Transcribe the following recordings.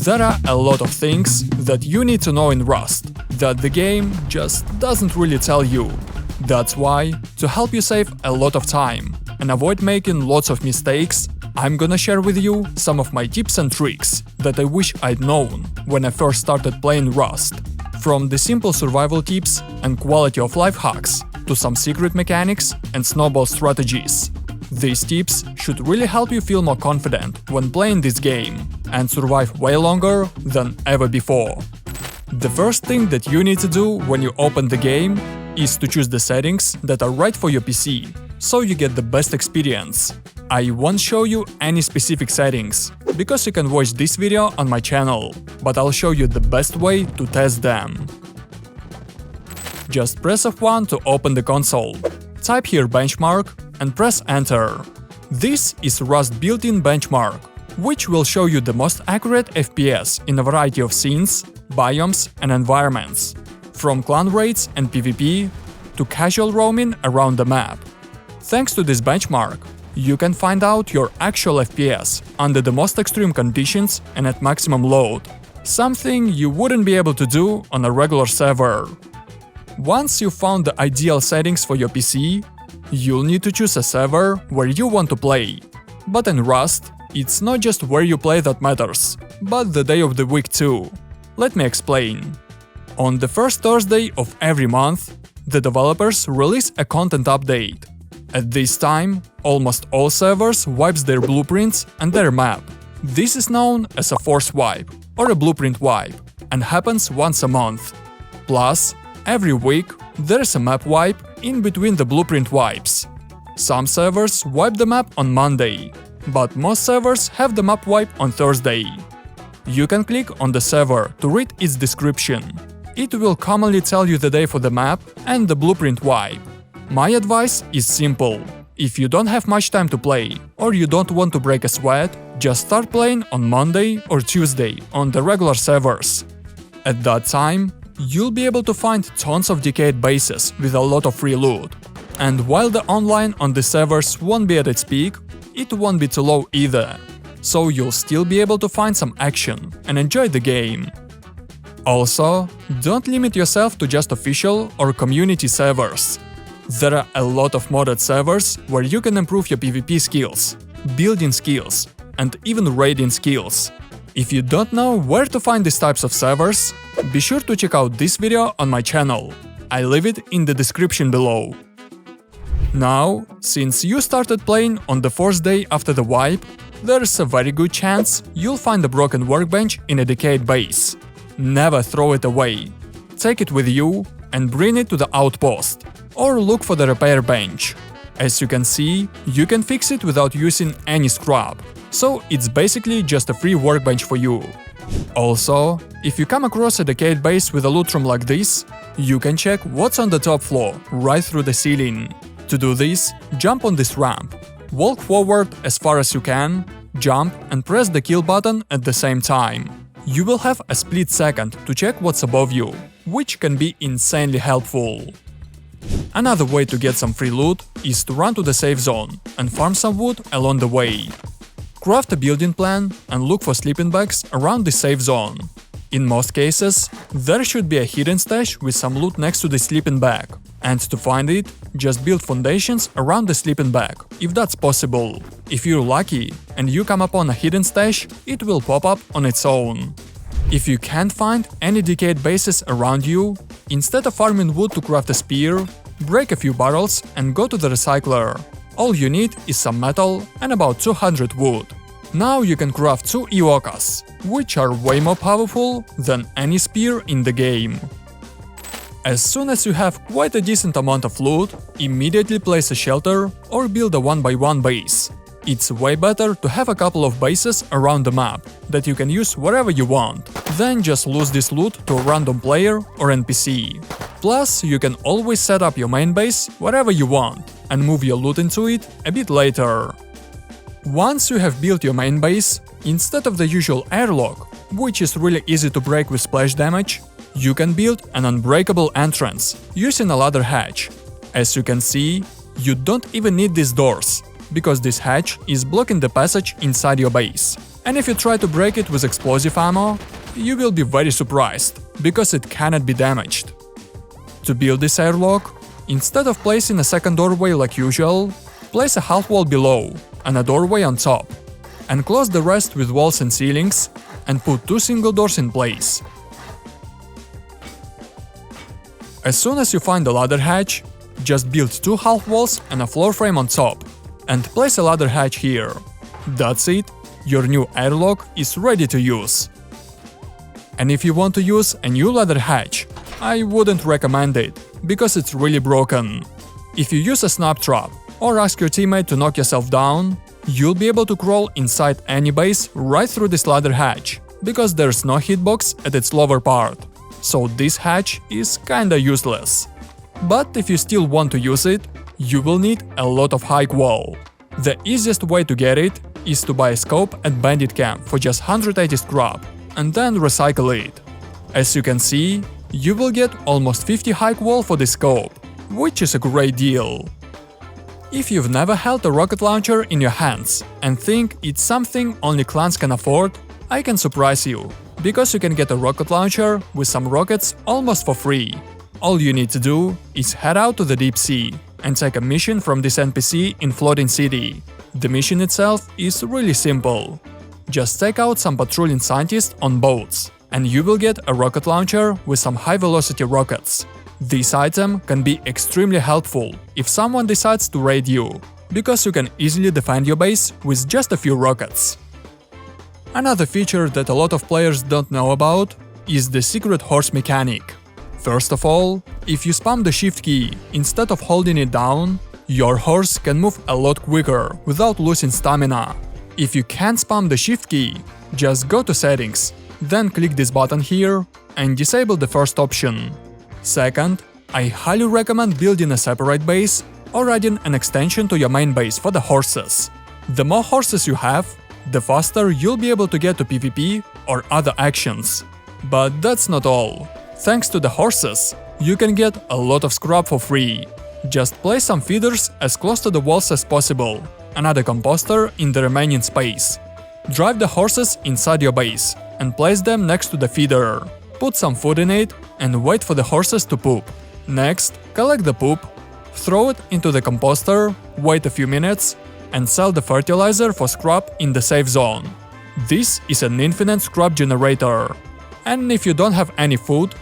There are a lot of things that you need to know in Rust that the game just doesn't really tell you. That's why, to help you save a lot of time and avoid making lots of mistakes, I'm gonna share with you some of my tips and tricks that I wish I'd known when I first started playing Rust. From the simple survival tips and quality of life hacks to some secret mechanics and snowball strategies. These tips should really help you feel more confident when playing this game and survive way longer than ever before. The first thing that you need to do when you open the game is to choose the settings that are right for your PC, so you get the best experience. I won't show you any specific settings, because you can watch this video on my channel, but I'll show you the best way to test them. Just press F1 to open the console, type here benchmark and press enter. This is Rust built-in benchmark, which will show you the most accurate FPS in a variety of scenes, biomes and environments, from clan raids and PvP to casual roaming around the map. Thanks to this benchmark, you can find out your actual FPS under the most extreme conditions and at maximum load, something you wouldn't be able to do on a regular server. Once you've found the ideal settings for your PC, you'll need to choose a server where you want to play. But in Rust, it's not just where you play that matters, but the day of the week too. Let me explain. On the first Thursday of every month, the developers release a content update. At this time, almost all servers wipes their blueprints and their map. This is known as a force wipe or a blueprint wipe and happens once a month. Plus, every week there's a map wipe in between the blueprint wipes. Some servers wipe the map on Monday, but most servers have the map wipe on Thursday. You can click on the server to read its description. It will commonly tell you the day for the map and the blueprint wipe. My advice is simple. If you don't have much time to play, or you don't want to break a sweat, just start playing on Monday or Tuesday on the regular servers. At that time, you'll be able to find tons of decayed bases with a lot of free loot. And while the online on the servers won't be at its peak, it won't be too low either. So you'll still be able to find some action and enjoy the game. Also, don't limit yourself to just official or community servers. There are a lot of modded servers where you can improve your PvP skills, building skills, and even raiding skills. If you don't know where to find these types of servers, be sure to check out this video on my channel. I leave it in the description below. Now, since you started playing on the fourth day after the wipe, there's a very good chance you'll find a broken workbench in a decayed base. Never throw it away. Take it with you and bring it to the outpost, or look for the repair bench. As you can see, you can fix it without using any scrap, so it's basically just a free workbench for you. Also, if you come across a decayed base with a loot room like this, you can check what's on the top floor, right through the ceiling. To do this, jump on this ramp, walk forward as far as you can, jump and press the kill button at the same time. You will have a split second to check what's above you, which can be insanely helpful. Another way to get some free loot is to run to the safe zone and farm some wood along the way. Craft a building plan and look for sleeping bags around the safe zone. In most cases, there should be a hidden stash with some loot next to the sleeping bag, and to find it, just build foundations around the sleeping bag, if that's possible. If you're lucky and you come upon a hidden stash, it will pop up on its own. If you can't find any decayed bases around you, instead of farming wood to craft a spear, break a few barrels and go to the recycler. All you need is some metal and about 200 wood. Now you can craft 2 Iokas, which are way more powerful than any spear in the game. As soon as you have quite a decent amount of loot, immediately place a shelter or build a 1x1 base. It's way better to have a couple of bases around the map that you can use wherever you want, than just lose this loot to a random player or NPC. Plus, you can always set up your main base wherever you want and move your loot into it a bit later. Once you have built your main base, instead of the usual airlock, which is really easy to break with splash damage, you can build an unbreakable entrance using a ladder hatch. As you can see, you don't even need these doors, because this hatch is blocking the passage inside your base. And if you try to break it with explosive ammo, you will be very surprised, because it cannot be damaged. To build this airlock, instead of placing a second doorway like usual, place a half wall below and a doorway on top, and close the rest with walls and ceilings, and put 2 single doors in place. As soon as you find the ladder hatch, just build 2 half walls and a floor frame on top, and place a ladder hatch here. That's it, your new airlock is ready to use. And if you want to use a new ladder hatch, I wouldn't recommend it, because it's really broken. If you use a snap trap or ask your teammate to knock yourself down, you'll be able to crawl inside any base right through this ladder hatch, because there's no hitbox at its lower part. So this hatch is kinda useless. But if you still want to use it, you will need a lot of high wall. The easiest way to get it is to buy a scope at Bandit Camp for just 180 scrap, and then recycle it. As you can see, you will get almost 50 high wall for this scope, which is a great deal. If you've never held a rocket launcher in your hands and think it's something only clans can afford, I can surprise you, because you can get a rocket launcher with some rockets almost for free. All you need to do is head out to the deep sea and take a mission from this NPC in Floating City. The mission itself is really simple. Just take out some patrolling scientists on boats, and you will get a rocket launcher with some high-velocity rockets. This item can be extremely helpful if someone decides to raid you, because you can easily defend your base with just a few rockets. Another feature that a lot of players don't know about is the secret horse mechanic. First of all, if you spam the shift key instead of holding it down, your horse can move a lot quicker without losing stamina. If you can't spam the shift key, just go to settings, then click this button here and disable the first option. Second, I highly recommend building a separate base or adding an extension to your main base for the horses. The more horses you have, the faster you'll be able to get to PvP or other actions. But that's not all. Thanks to the horses, you can get a lot of scrap for free. Just place some feeders as close to the walls as possible, and add a composter in the remaining space. Drive the horses inside your base and place them next to the feeder. Put some food in it and wait for the horses to poop. Next, collect the poop, throw it into the composter, wait a few minutes, and sell the fertilizer for scrap in the safe zone. This is an infinite scrap generator. And if you don't have any food,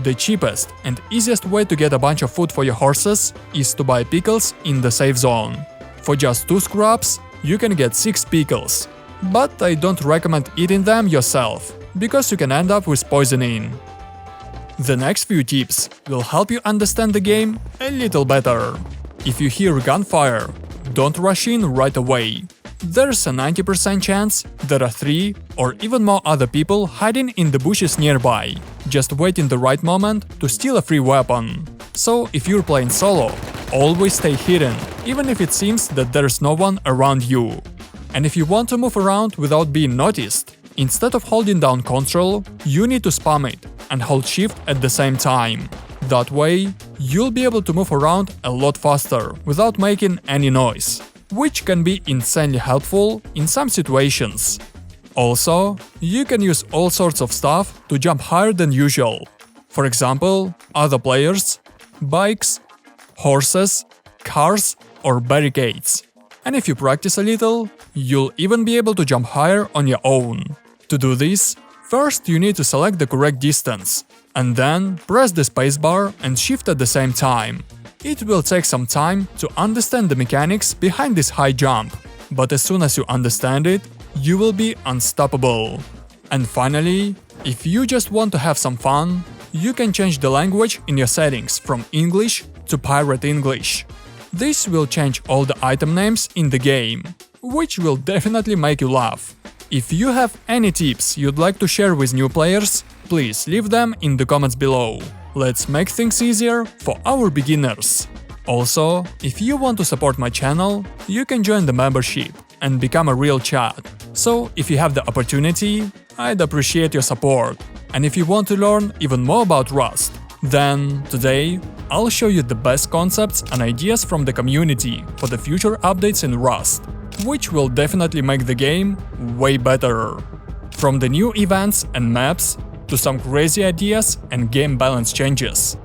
the cheapest and easiest way to get a bunch of food for your horses is to buy pickles in the safe zone. For just 2 scraps, you can get 6 pickles. But I don't recommend eating them yourself, because you can end up with poisoning. The next few tips will help you understand the game a little better. If you hear gunfire, don't rush in right away. There's a 90% chance there are 3 or even more other people hiding in the bushes nearby, just waiting the right moment to steal a free weapon. So if you're playing solo, always stay hidden, even if it seems that there's no one around you. And if you want to move around without being noticed, instead of holding down Ctrl, you need to spam it and hold Shift at the same time. That way, you'll be able to move around a lot faster without making any noise, which can be insanely helpful in some situations. Also, you can use all sorts of stuff to jump higher than usual. For example, other players, bikes, horses, cars, or barricades. And if you practice a little, you'll even be able to jump higher on your own. To do this, first you need to select the correct distance, and then press the spacebar and shift at the same time. It will take some time to understand the mechanics behind this high jump, but as soon as you understand it, you will be unstoppable. And finally, if you just want to have some fun, you can change the language in your settings from English to Pirate English. This will change all the item names in the game, which will definitely make you laugh. If you have any tips you'd like to share with new players, please leave them in the comments below. Let's make things easier for our beginners. Also, if you want to support my channel, you can join the membership and become a real chat. So, if you have the opportunity, I'd appreciate your support. And if you want to learn even more about Rust, then today I'll show you the best concepts and ideas from the community for the future updates in Rust. which will definitely make the game way better. From the new events and maps to some crazy ideas and game balance changes.